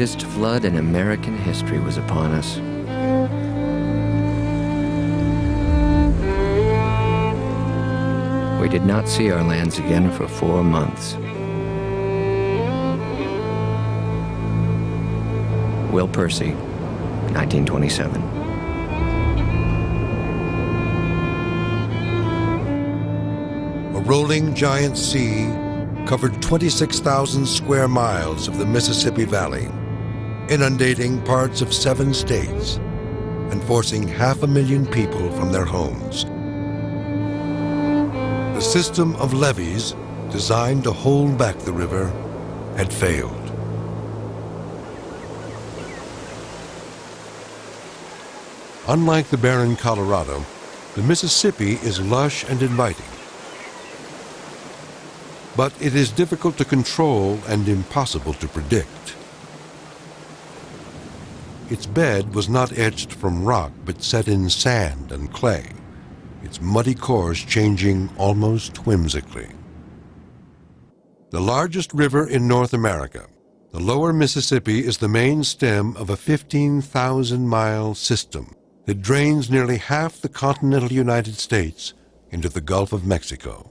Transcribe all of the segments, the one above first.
greatest flood in American history was upon us. We did not see our lands again for 4 months. Will Percy, 1927. A rolling giant sea covered 26,000 square miles of the Mississippi Valley, inundating parts of 7 states and forcing 500,000 people from their homes. The system of levees designed to hold back the river had failed. Unlike the barren Colorado, the Mississippi is lush and inviting. But it is difficult to control and impossible to predict. Its bed was not etched from rock, but set in sand and clay, its muddy course changing almost whimsically. The largest river in North America, the lower Mississippi is the main stem of a 15,000-mile system that drains nearly half the continental United States into the Gulf of Mexico.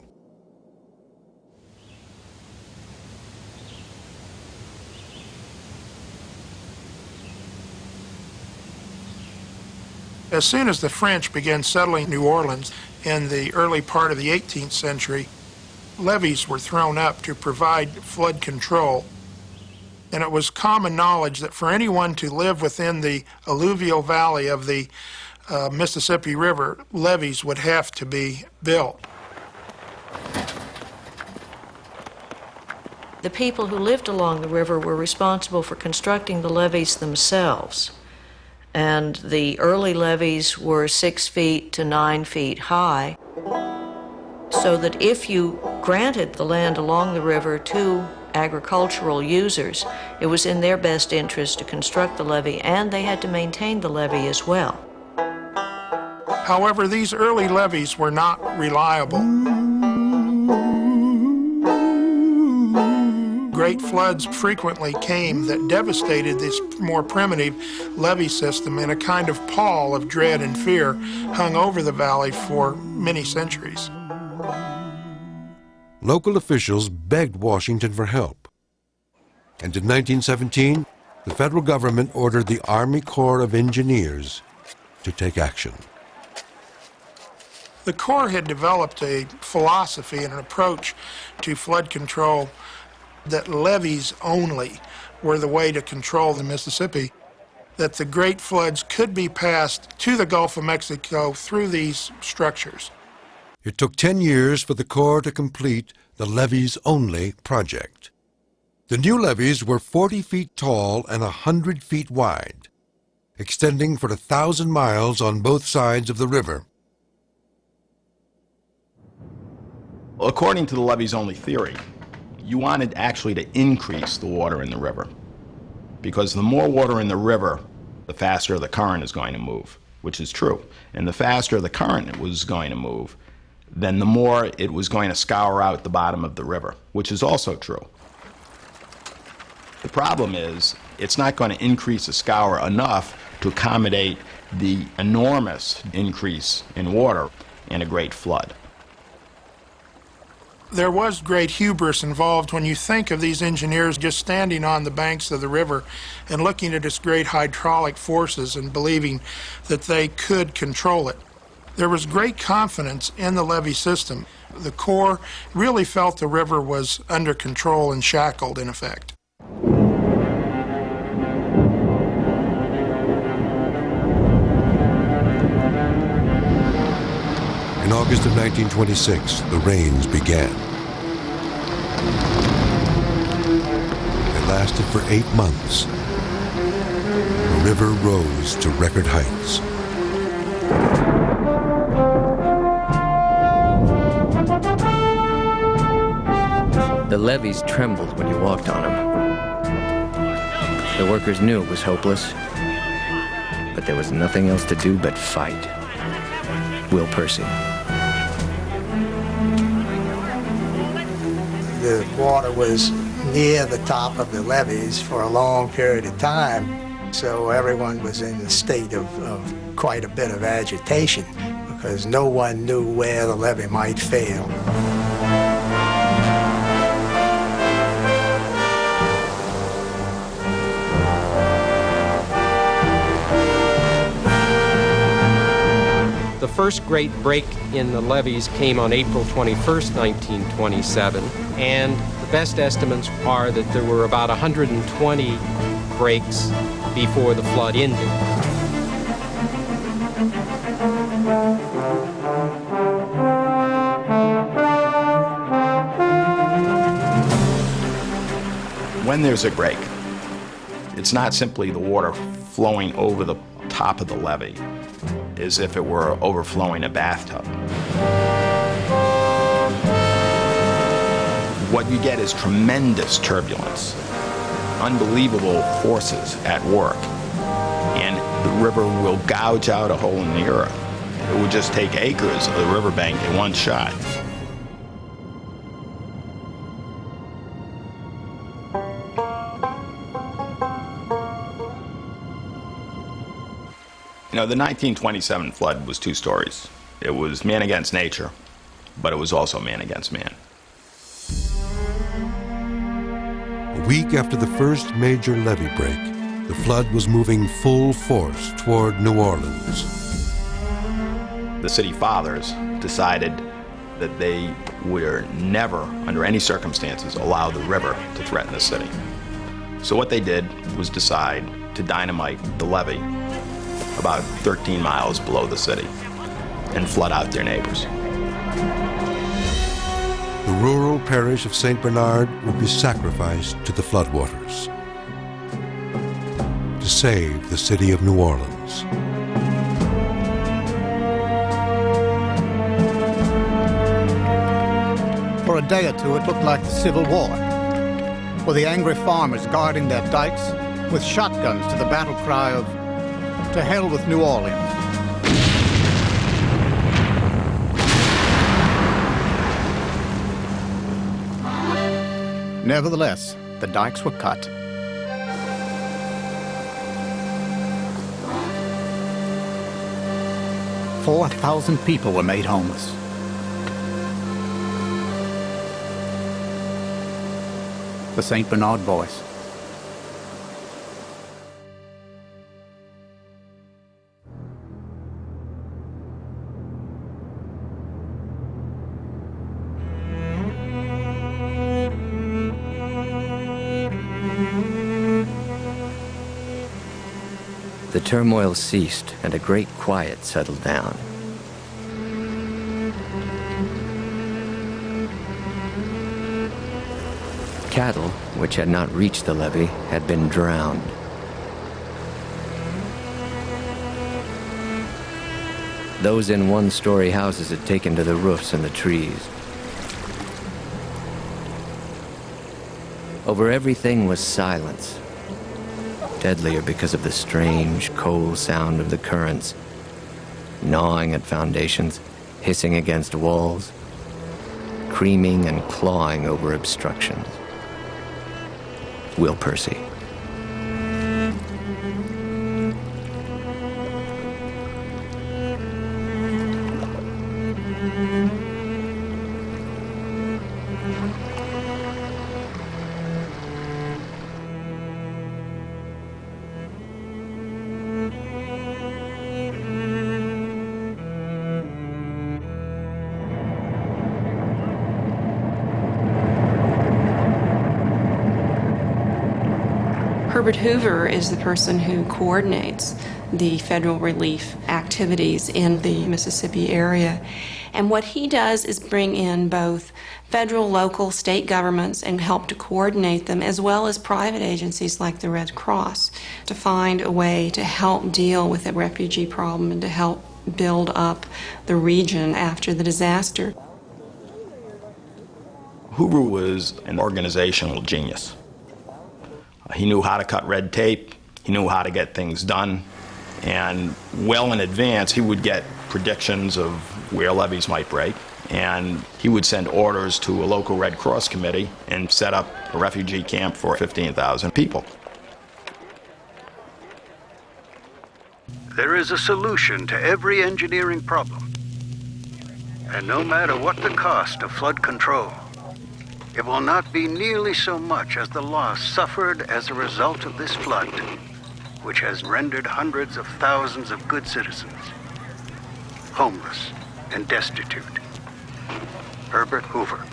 As soon as the French began settling New Orleans in the early part of the 18th century, levees were thrown up to provide flood control. And it was common knowledge that for anyone to live within the alluvial valley of the Mississippi River, levees would have to be built. The people who lived along the river were responsible for constructing the levees themselves. And the early levees were 6 feet to 9 feet high, so that if you granted the land along the river to agricultural users, it was in their best interest to construct the levee, and they had to maintain the levee as well. However, these early levees were not reliable. Great floods frequently came that devastated this more primitive levee system, and a kind of pall of dread and fear hung over the valley for many centuries. Local officials begged Washington for help. And in 1917, the federal government ordered the Army Corps of Engineers to take action. The Corps had developed a philosophy and an approach to flood control that levees only were the way to control the Mississippi, that the great floods could be passed to the Gulf of Mexico through these structures. It took 10 years for the Corps to complete the levees-only project. The new levees were 40 feet tall and 100 feet wide, extending for 1,000 miles on both sides of the river. According to the levees-only theory, you wanted actually to increase the water in the river, because the more water in the river, the faster the current is going to move, which is true. And the faster the current was going to move, then the more it was going to scour out the bottom of the river, which is also true. The problem is, it's not going to increase the scour enough to accommodate the enormous increase in water in a great flood. There was great hubris involved when you think of these engineers just standing on the banks of the river and looking at its great hydraulic forces and believing that they could control it. There was great confidence in the levee system. The Corps really felt the river was under control and shackled, in effect. In August of 1926, the rains began. They lasted for 8 months. The river rose to record heights. The levees trembled when you walked on them. The workers knew it was hopeless, but there was nothing else to do but fight. Will Percy. The water was near the top of the levees for a long period of time. So everyone was in a state of quite a bit of agitation because no one knew where the levee might fail. The first great break in the levees came on April 21st, 1927, and the best estimates are that there were about 120 breaks before the flood ended. When there's a break, it's not simply the water flowing over the top of the levee, as if it were overflowing a bathtub. What you get is tremendous turbulence, unbelievable forces at work, and the river will gouge out a hole in the earth. It would just take acres of the riverbank in one shot. You know, the 1927 flood was two stories. It was man against nature, but it was also man against man. A week after the first major levee break, the flood was moving full force toward New Orleans. The city fathers decided that they would never, under any circumstances, allow the river to threaten the city. So what they did was decide to dynamite the levee about 13 miles below the city and flood out their neighbors. The rural parish of St. Bernard would be sacrificed to the floodwaters to save the city of New Orleans. For a day or two, it looked like the Civil War, with the angry farmers guarding their dikes with shotguns to the battle cry of "To hell with New Orleans." Nevertheless, the dikes were cut. "4,000 people were made homeless. The St. Bernard Voice. The turmoil ceased and a great quiet settled down. Cattle, which had not reached the levee, had been drowned. Those in one-story houses had taken to the roofs and the trees. Over everything was silence, deadlier because of the strange, cold sound of the currents, gnawing at foundations, hissing against walls, creaming and clawing over obstructions. Will Percy. Herbert Hoover is the person who coordinates the federal relief activities in the Mississippi area. And what he does is bring in both federal, local, state governments and help to coordinate them, as well as private agencies like the Red Cross, to find a way to help deal with the refugee problem and to help build up the region after the disaster. Hoover was an organizational genius. He knew how to cut red tape, he knew how to get things done, and well in advance he would get predictions of where levees might break And he would send orders to a local Red Cross committee and set up a refugee camp for 15,000 people. There is a solution to every engineering problem. And no matter what the cost of flood control, it will not be nearly so much as the loss suffered as a result of this flood, which has rendered hundreds of thousands of good citizens homeless and destitute. Herbert Hoover.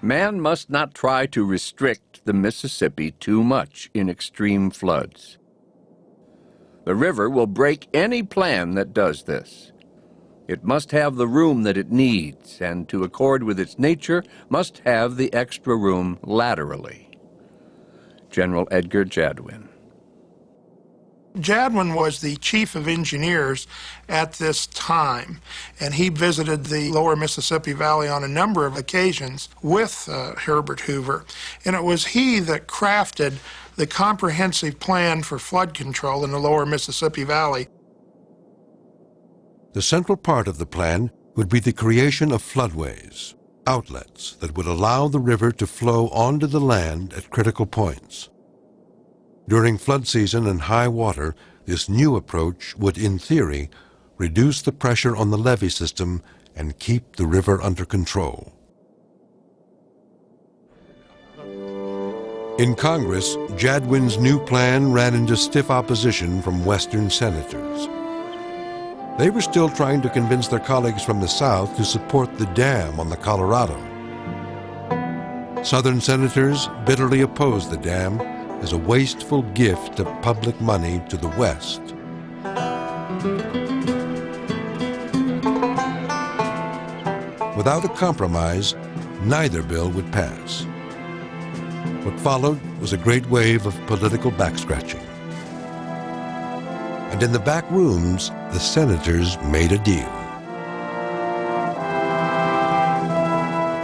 Man must not try to restrict the Mississippi too much in extreme floods. The river will break any plan that does this. It must have the room that it needs, and to accord with its nature, must have the extra room laterally. General Edgar Jadwin. Jadwin was the chief of engineers at this time, and he visited the lower Mississippi Valley on a number of occasions with Herbert Hoover, and it was he that crafted the comprehensive plan for flood control in the lower Mississippi Valley. The central part of the plan would be the creation of floodways, outlets that would allow the river to flow onto the land at critical points. During flood season and high water, this new approach would, in theory, reduce the pressure on the levee system and keep the river under control. In Congress, Jadwin's new plan ran into stiff opposition from Western senators. They were still trying to convince their colleagues from the South to support the dam on the Colorado. Southern senators bitterly opposed the dam as a wasteful gift of public money to the West. Without a compromise, neither bill would pass. What followed was a great wave of political backscratching. And in the back rooms, the senators made a deal.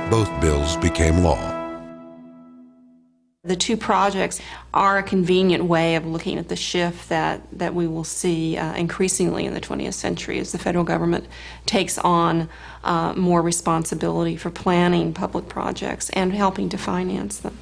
Both bills became law. The two projects are a convenient way of looking at the shift that we will see increasingly in the 20th century as the federal government takes on more responsibility for planning public projects and helping to finance them.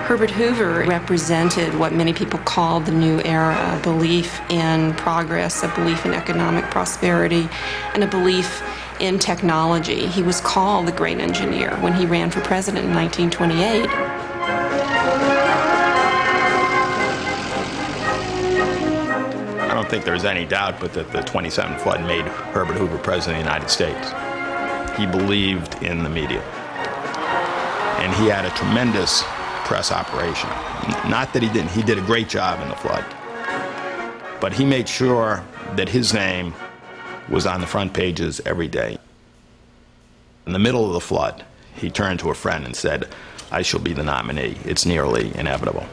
Herbert Hoover represented what many people called the new era, a belief in progress, a belief in economic prosperity, and a belief in technology. He was called the great engineer when he ran for president in 1928. I don't think there's any doubt but that the 27 flood made Herbert Hoover president of the United States. He believed in the media. And he had a tremendous press operation. Not that he didn't. He did a great job in the flood. But he made sure that his name was on the front pages every day. In the middle of the flood, he turned to a friend and said, "I shall be the nominee. It's nearly inevitable."